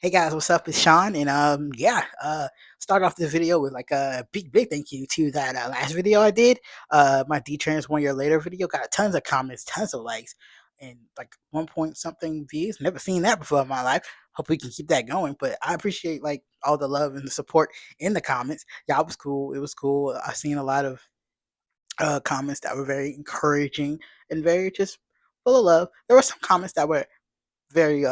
Hey guys, what's up? It's Sean, and start off this video with like a big thank you to that last video I did. My D-Trans 1 year later video got tons of comments, tons of likes, and like 1 point something views. Never seen that before in my life. Hope we can keep that going. But I appreciate like all the love and the support in the comments. Yeah, it was cool. It was cool. I seen a lot of comments that were very encouraging and very just full of love. There were some comments that were very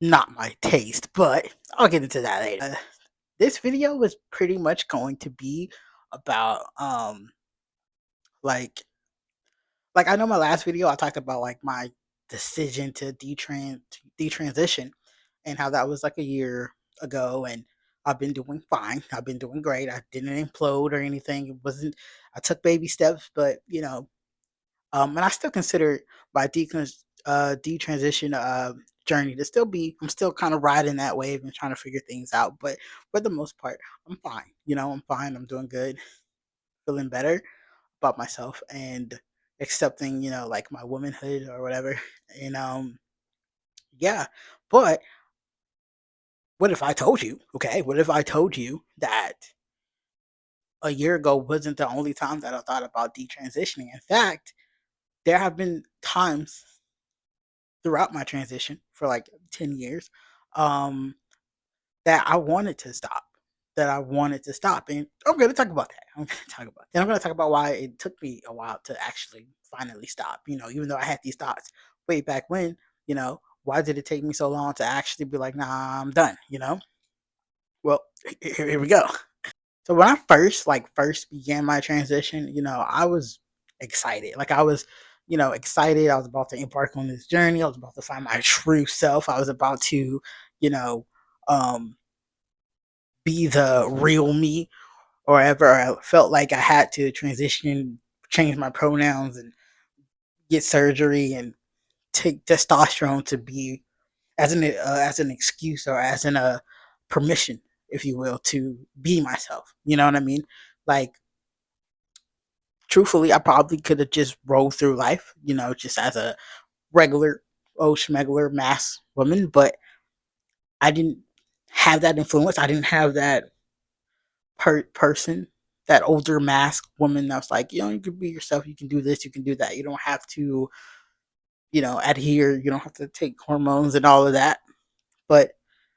not my taste, but I'll get into that later. This video was pretty much going to be about like I know my last video I talked about like my decision to detransition and how that was like a year ago, and I've been doing fine. I've been doing great. I didn't implode or anything. It wasn't I took baby steps, but and I still consider my detransition journey to still be. I'm still kind of riding that wave and trying to figure things out. But for the most part, I'm fine. I'm fine. I'm doing good, feeling better about myself, and accepting, like my womanhood or whatever. And yeah. But what if I told you? Okay, what if I told you that a year ago wasn't the only time that I thought about detransitioning? In fact, there have been times throughout my transition for like 10 years um that I wanted to stop, and I'm going to talk about that. I'm going to talk about why it took me a while to actually finally stop, even though I had these thoughts way back when. Why did it take me so long to actually be like, nah, I'm done? Well, here we go. So when I first began my transition, I was excited. Like I was, excited. I was about to embark on this journey. I was about to find my true self. I was about to, you know, um, be the real me, or ever. I felt like I had to transition, change my pronouns, and get surgery and take testosterone to be as an excuse, or as an permission, if you will, to be myself. You know what I mean? Like, truthfully, I probably could have just rolled through life, just as a regular old schmegler mass woman, but I didn't have that influence. I didn't have that person, that older mask woman that's like, you can be yourself, you can do this, you can do that. You don't have to, adhere, you don't have to take hormones and all of that. But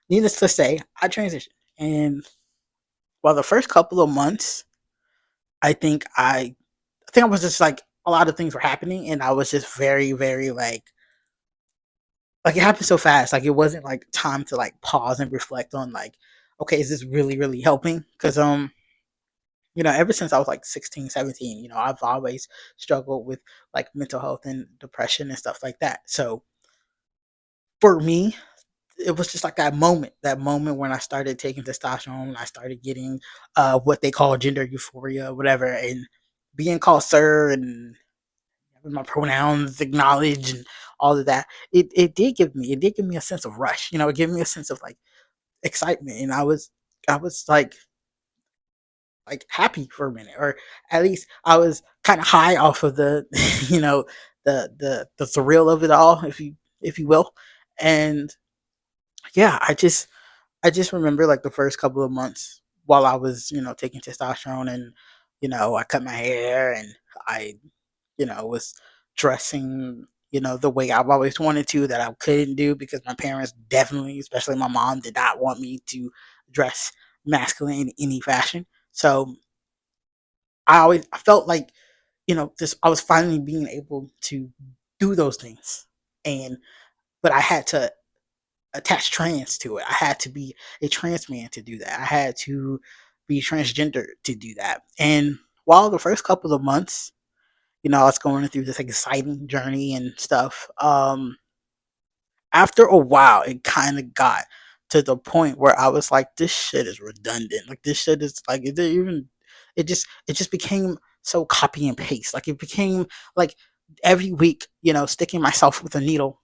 needless to say, I transitioned. And while the first couple of months, I think I was just like a lot of things were happening, and I was just very, very like it happened so fast. Like it wasn't like time to like pause and reflect on like, okay, is this really, really helping? Because ever since I was like 16, 17, I've always struggled with like mental health and depression and stuff like that. So for me, it was just like that moment when I started taking testosterone. I started getting what they call gender euphoria, whatever, and being called sir, and having my pronouns acknowledged, and all of that. It did give me a sense of rush. It gave me a sense of like excitement, and I was like happy for a minute, or at least I was kind of high off of the the thrill of it all, if you will. And yeah, I just remember like the first couple of months while I was, taking testosterone, and, I cut my hair, and I, was dressing, the way I've always wanted to, that I couldn't do because my parents definitely, especially my mom, did not want me to dress masculine in any fashion. So I felt like, this I was finally being able to do those things. And but I had to attach trans to it. I had to be a trans man to do that. I had to be transgender to do that. And while the first couple of months, I was going through this exciting journey and stuff, after a while, it kind of got to the point where I was like, this shit is redundant. Like this shit is like, it didn't even. It just became so copy and paste. Like it became like every week, sticking myself with a needle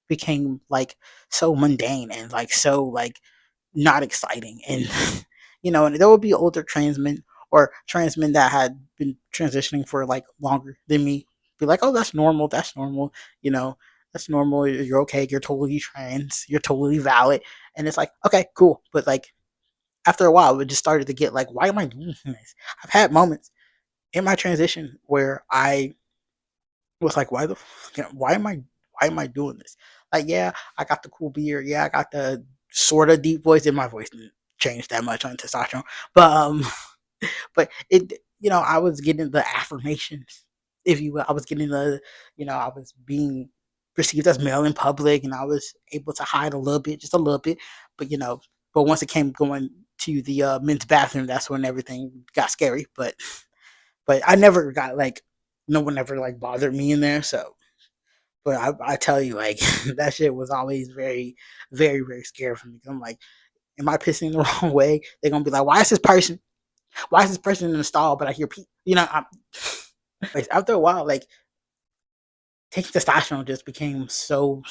became like so mundane, and like so like not exciting. And and there would be older transmen, or transmen that had been transitioning for like longer than me, be like, oh, that's normal, you know that's normal. You're okay. You're totally trans. You're totally valid. And it's like, okay, cool. But like after a while, it just started to get like, why am I doing this? I've had moments in my transition where I was like, why am I doing this? Like, yeah, I got the cool beard. Yeah, I got the sort of deep voice. In my voice didn't change that much on testosterone, but but it, I was getting the affirmations, if you will. I was getting the, I was being perceived as male in public, and I was able to hide a little bit, just a little bit. But but once it came going to the men's bathroom, that's when everything got scary. But I never got like, no one ever like bothered me in there. So, but I tell you, like that shit was always very, very, very scary for me. 'Cause I'm like, am I pissing the wrong way? They're gonna be like, why is this person in the stall? But I hear people, after a while, like taking testosterone just became so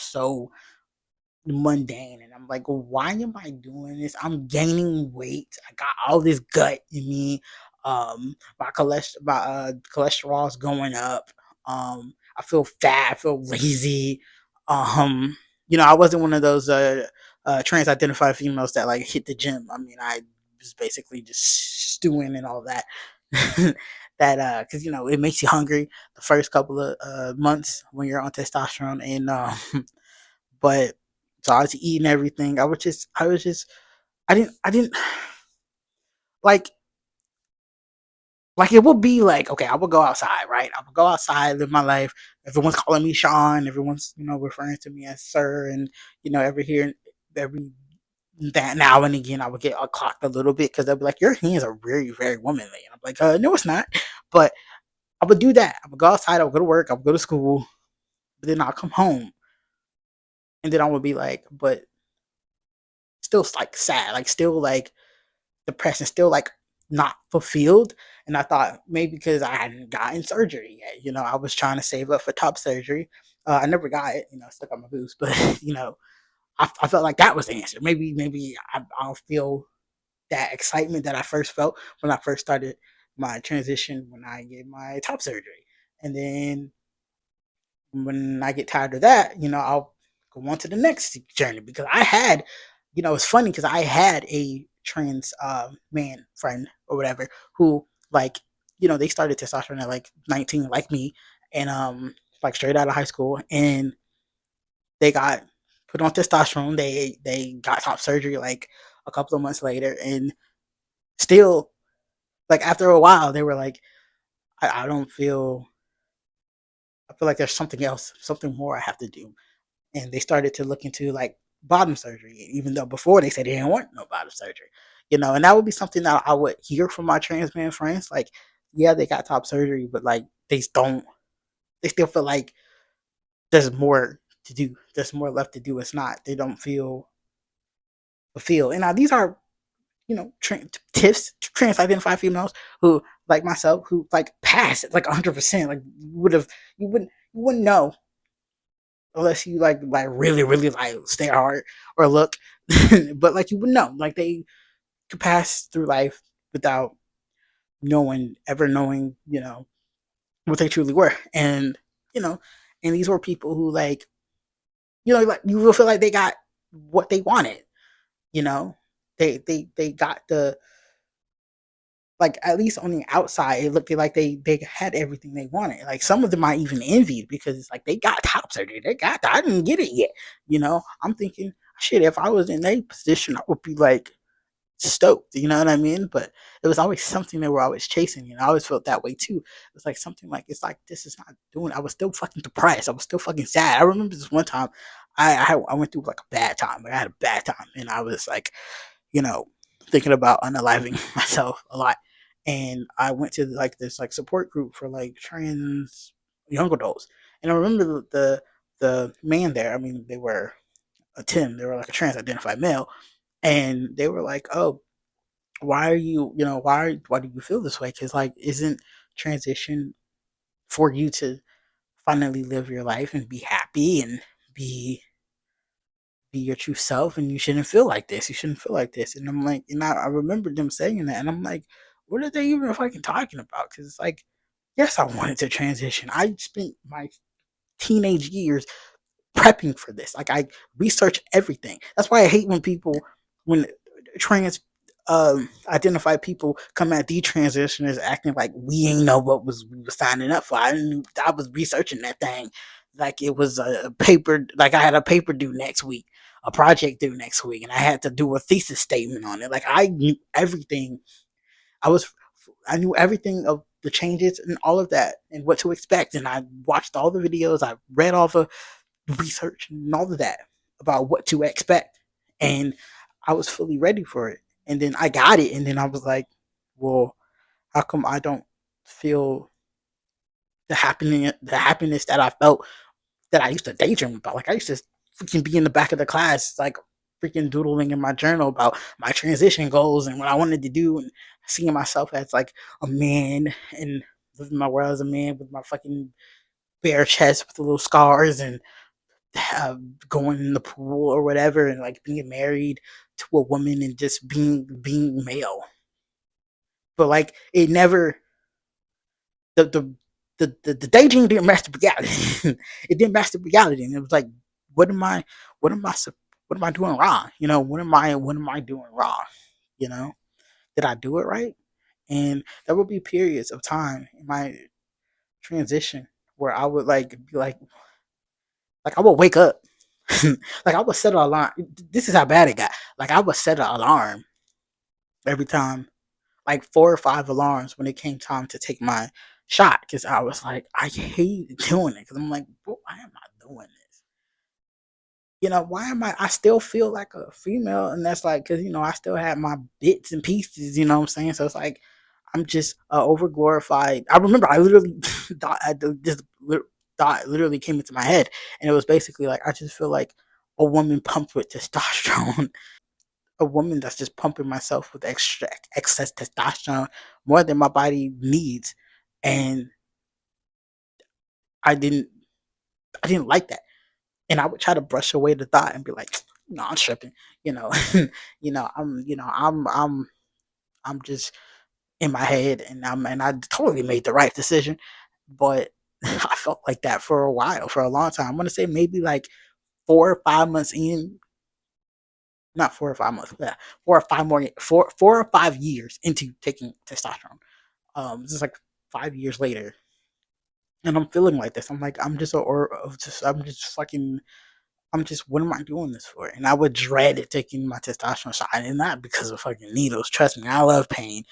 mundane, and I'm like, why am I doing this? I'm gaining weight. I got all this gut in me. My cholesterol's going up. I feel fat. I feel lazy. Um, I wasn't one of those trans-identified females that like hit the gym. I mean, I was basically just stewing and all that. That because it makes you hungry the first couple of months when you're on testosterone, and but so I was eating everything. I didn't like it would be like, okay, I would go outside, right? I would go outside, live my life. Everyone's calling me Sean. Everyone's referring to me as Sir, and every that now and again I would get clocked a little bit because they'll be like, your hands are very very womanly, and I'm like, no, it's not. But I would do that. I would go outside. I would go to work. I would go to school. But then I'll come home, and then I would be like, but still like sad, like still like depression, still like not fulfilled. And I thought maybe because I hadn't gotten surgery yet, I was trying to save up for top surgery. I never got it, stuck on my boobs, but I felt like that was the answer. Maybe I'll feel that excitement that I first felt when I first started my transition when I get my top surgery, and then when I get tired of that, I'll go on to the next journey because it's funny because I had a trans man friend or whatever who like, they started testosterone at like 19, like me, and like straight out of high school, and they got put on testosterone. They got top surgery like a couple of months later, and still like after a while they were like, I don't feel. I feel like there's something else, something more I have to do, and they started to look into like bottom surgery, even though before they said they didn't want no bottom surgery, and that would be something that I would hear from my trans man friends, like, yeah, they got top surgery, but like they still feel like there's more to do, there's more left to do. It's not, they don't feel fulfilled. And now these are, tips, trans identified females who, like myself, who like passed like 100%, like you wouldn't know unless you like really really like stay hard or look, but like you would know, like they could pass through life without knowing what they truly were. And you know and these were people who like, like you will feel like they got what they wanted. you know they got the, like, at least on the outside, it looked like they had everything they wanted. Like some of them I even envied because it's like they got top surgery. They got that. I didn't get it yet. I'm thinking, shit, if I was in their position, I would be like stoked. You know what I mean? But it was always something they were always chasing. I always felt that way too. It was like something like, it's like this is not doing. I was still fucking depressed. I was still fucking sad. I remember this one time, I went through like a bad time. Like I had a bad time, and I was like, you know, thinking about unaliving myself a lot. And I went to like this like support group for like trans young adults. And I remember the man there. I mean, they were a Tim. They were like a trans identified male, and they were like, "Oh, why are you? Why do you feel this way? Because like, isn't transition for you to finally live your life and be happy and be your true self, and you shouldn't feel like this. You shouldn't feel like this." And I'm like, and I remember them saying that, and I'm like, what are they even fucking talking about? Because it's like, yes, I wanted to transition. I spent my teenage years prepping for this. Like I research everything. That's why I hate when people when trans identified people come at detransitioners acting like we ain't know what was we were signing up for. I was researching that thing like it was a paper. Like I had a paper due next week, a project due next week, and I had to do a thesis statement on it. Like I knew everything. I was I knew everything of the changes and all of that and what to expect. And I watched all the videos. I read all the research and all of that about what to expect. And I was fully ready for it. And then I got it. And then I was like, well, how come I don't feel the happiness that I felt that I used to daydream about? Like I used to freaking be in the back of the class, like freaking doodling in my journal about my transition goals and what I wanted to do, and seeing myself as like a man and living my world as a man with my fucking bare chest with the little scars and going in the pool or whatever, and like being married to a woman and just being male. But like it never the the the daydream didn't match the reality. It didn't match the reality, and it was like, what am I, what am I, what am I doing wrong? What am I doing wrong? You know, did I do it right? And there would be periods of time in my transition where I would like be like I would wake up, like I would set an alarm. This is how bad it got. Like I would set an alarm every time, like 4 or 5 alarms when it came time to take my shot, because I was like, I hate doing it because I'm like, why am I doing this? Why am I still feel like a female? And that's like, because, I still have my bits and pieces, you know what I'm saying? So it's like, I'm just over glorified. I remember I literally thought, thought literally came into my head. And it was basically like, I just feel like a woman pumped with testosterone. A woman that's just pumping myself with excess testosterone more than my body needs. And I didn't I didn't like that. And I would try to brush away the thought and be like, no, I'm tripping, you know. I'm just in my head, and I totally made the right decision. But I felt like that for a while, for a long time. I'm gonna say maybe like 4 or 5 months in, not 4 or 5 months, yeah, 4 or 5 years into taking testosterone. This is like 5 years later, and I'm feeling like this. I'm like, I'm just fucking, I'm just, what am I doing this for? And I would dread it taking my testosterone shot, and not because of fucking needles. Trust me, I love pain.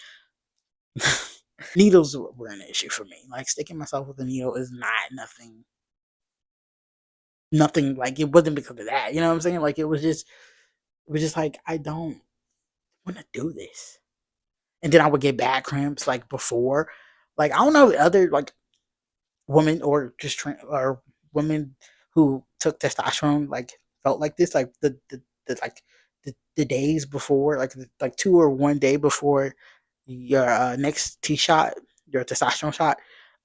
Needles were an issue for me. Like sticking myself with a needle is not nothing. Like it wasn't because of that. You know what I'm saying? Like it was just like I don't want to do this. And then I would get back cramps like before. Like I don't know other like women or just or women who took testosterone like felt like this, like the days before, like 2 or 1 day before your next T shot, your testosterone shot.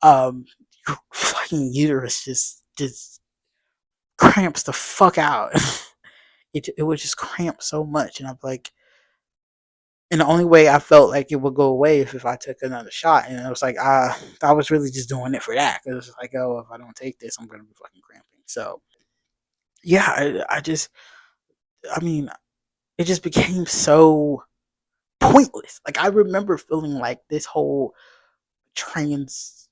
Your fucking uterus just cramps the fuck out. It would just cramp so much, and I'm like, and the only way I felt like it would go away is if I took another shot. And I was like, I was really just doing it for that. Because it was like, oh, if I don't take this, I'm gonna be fucking cramping. So yeah, I mean, it just became so pointless. Like I remember feeling like this whole trans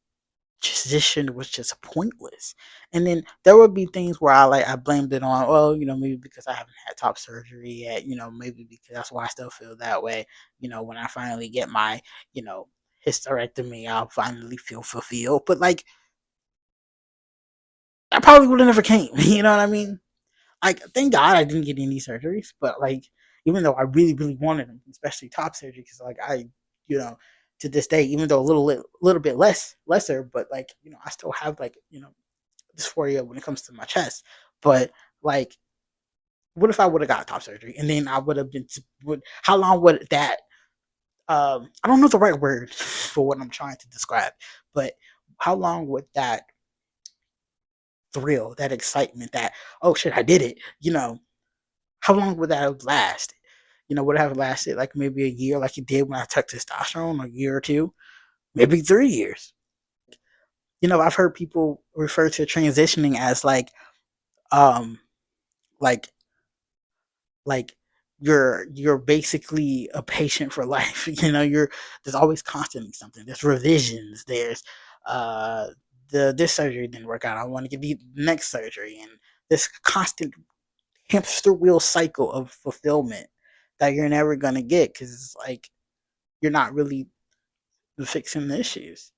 transition was just pointless. And then there would be things where I blamed it on, well, maybe because I haven't had top surgery yet, maybe because that's why I still feel that way. When I finally get my, you know, hysterectomy, I'll finally feel fulfilled. But like that probably would have never came. You know what I mean? Like, thank God I didn't get any surgeries, but like, even though I really, really wanted them, especially top surgery, because like you know, to this day, even though a little bit lesser, but like, I still have like, dysphoria when it comes to my chest. But like, what if I would have got top surgery and then I would have been? How long would that? I don't know the right word for what I'm trying to describe, but how long would that thrill, that excitement, that, oh shit, I did it? How long would that have lasted? Would it have lasted like maybe a year, like it did when I took testosterone, a year or two, maybe 3 years? I've heard people refer to transitioning as like um like like you're basically a patient for life. You're there's always constantly something. There's revisions. There's uh this surgery didn't work out. I want to get the next surgery, and this constant hamster wheel cycle of fulfillment that you're never gonna get because it's like you're not really fixing the issues.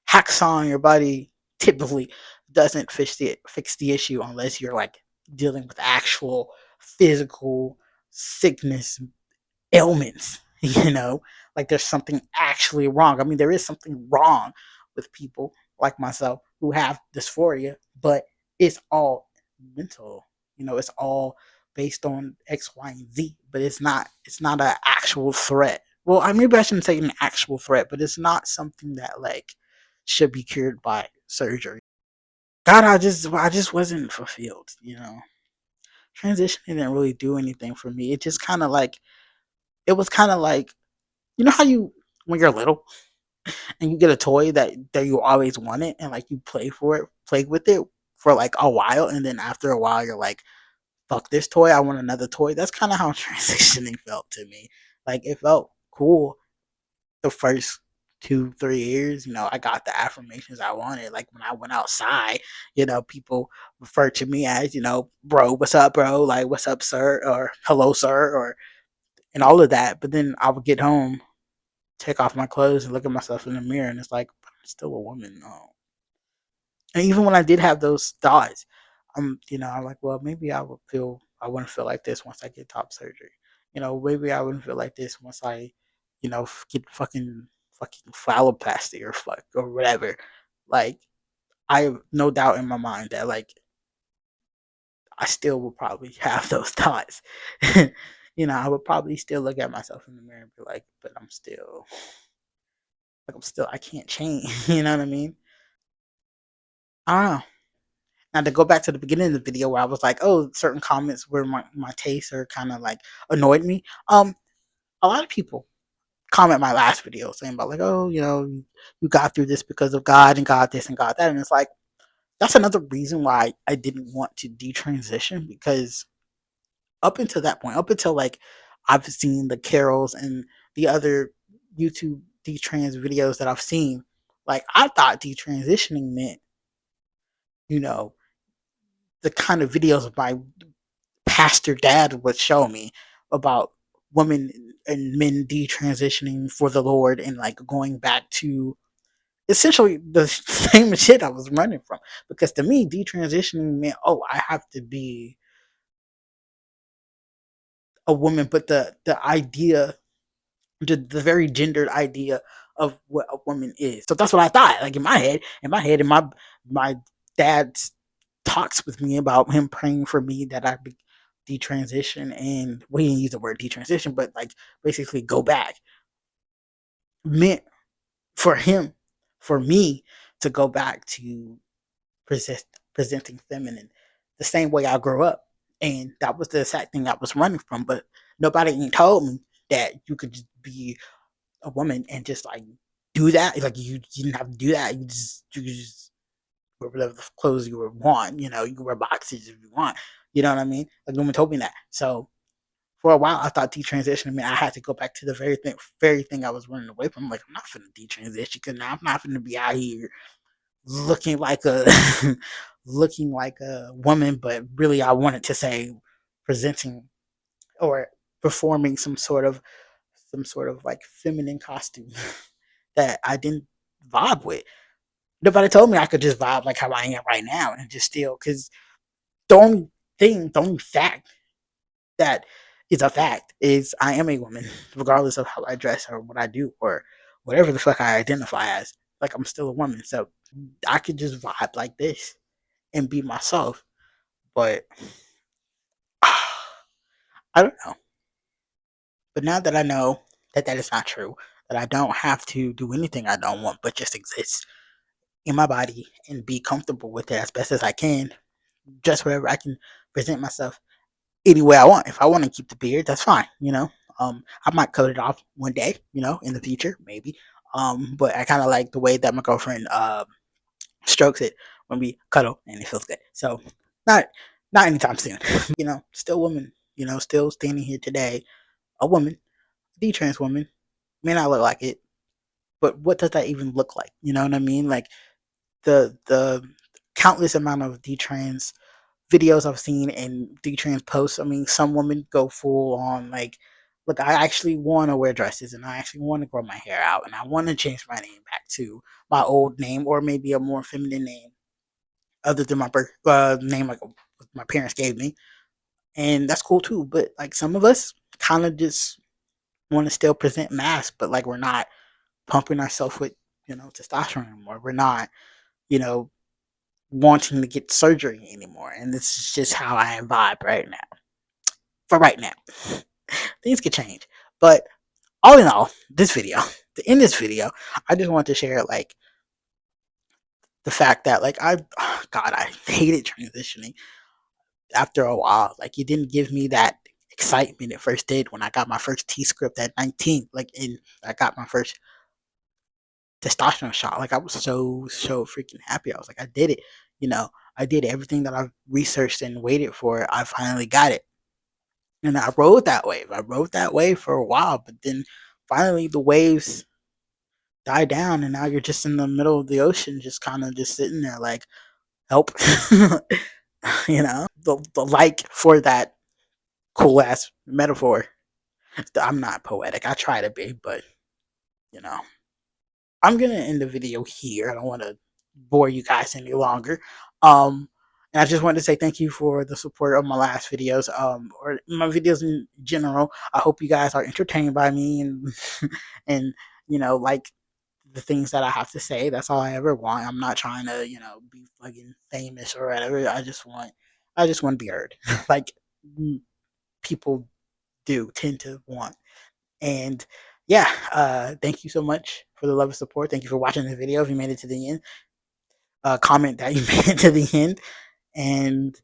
Hacksaw on your body typically doesn't fix the issue unless you're like dealing with actual physical sickness, ailments. Like there's something actually wrong. I mean, there is something wrong with people like myself who have dysphoria, but it's all mental. It's all based on X, Y, and Z, but it's not an actual threat. Well, maybe I shouldn't say an actual threat, but it's not something that like should be cured by surgery. God, I just wasn't fulfilled. Transition didn't really do anything for me. It just kind of like it was kind of like how you when you're little and you get a toy that you always wanted, and like you play with it for like a while, and then after a while you're like, fuck this toy, I want another toy. That's kind of how transitioning felt to me. Like it felt cool the first 2 3 years. I got the affirmations I wanted. Like when I went outside, people refer to me as, bro, what's up, bro? Like, what's up, sir? Or hello, sir? Or and all of that. But then I would get home, take off my clothes, and look at myself in the mirror, and it's like I'm still a woman. Oh. And even when I did have those thoughts, I'm like, well, maybe I wouldn't feel like this once I get top surgery. Maybe I wouldn't feel like this once I, get fucking phalloplasty or whatever. Like I have no doubt in my mind that like I still will probably have those thoughts. I would probably still look at myself in the mirror and be like, but I can't change. You know what I mean? I don't know. Now to go back to the beginning of the video where I was like, oh, certain comments where my tastes are kind of like annoyed me. A lot of people comment my last video saying about like, oh, you got through this because of God and God this and God that, and it's like that's another reason why I didn't want to detransition because up until that point, up until like I've seen the carols and the other YouTube detrans videos that I've seen, like I thought detransitioning meant, you know, the kind of videos my pastor dad would show me about women and men detransitioning for the Lord and like going back to essentially the same shit I was running from. Because to me, detransitioning meant, oh, I have to be a woman, but the idea, the very gendered idea of what a woman is. So that's what I thought. Like in my dad talks with me about him praying for me that I be detransition, and well, he didn't use the word detransition, but like basically go back meant for him, for me to go back to present, presenting feminine the same way I grew up. And that was the exact thing I was running from. But nobody even told me that you could just be a woman and just like do that. Like you didn't have to do that. You just wear whatever clothes you would want. You can wear boxes if you want. You know what I mean? Like no one told me that. So for a while, I thought detransition meant I had to go back to the very thing I was running away from. Like I'm not finna detransition because now I'm not finna be out here looking like a looking like a woman, but really I wanted to say presenting or performing some sort of like feminine costume that I didn't vibe with. Nobody told me I could just vibe like how I am right now and just still because the only fact that is a fact is I am a woman, regardless of how I dress or what I do or whatever the fuck I identify as. Like I'm still a woman, so I could just vibe like this and be myself. But I don't know. But now that I know that that is not true, that I don't have to do anything I don't want, but just exist in my body and be comfortable with it as best as I can, just wherever I can present myself any way I want. If I want to keep the beard, that's fine. I might cut it off one day, in the future, maybe. But I kind of like the way that my girlfriend strokes it when we cuddle, and it feels good. So Not not anytime soon. Still woman. Still standing here today, a woman, the trans woman. May not look like it, but what does that even look like? You know what I mean? Like the countless amount of detrans videos I've seen and detrans posts. I mean, some women go full on like, look, I actually want to wear dresses and I actually want to grow my hair out and I want to change my name back to my old name or maybe a more feminine name other than my birth name like my parents gave me, and that's cool too. But like some of us kind of just want to still present mass, but like we're not pumping ourselves with testosterone anymore. We're not you know wanting to get surgery anymore, and this is just how I vibe right now. For right now, things could change, but all in all, this video, to end this video, I just want to share like the fact that like God, I hated transitioning after a while. Like it didn't give me that excitement it first did when I got my first T script at 19. Like in I got my first testosterone shot. Like I was so freaking happy. I was like, I did it. You know, I did everything that I've researched and waited for. I finally got it. And I rode that wave. I rode that wave for a while, but then finally the waves die down and now you're just in the middle of the ocean, just kind of just sitting there like, help. The like for that cool ass metaphor. I'm not poetic. I try to be, but you know, I'm gonna end the video here. I don't want to bore you guys any longer. And I just wanted to say thank you for the support of my last videos, or my videos in general. I hope you guys are entertained by me and and like the things that I have to say. That's all I ever want. I'm not trying to be fucking famous or whatever. I just want to be heard, like people do tend to want. And yeah, thank you so much for the love and support. Thank you for watching the video. If you made it to the end, comment that you made it to the end. And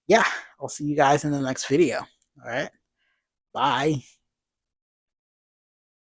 yeah, I'll see you guys in the next video. All right. Bye.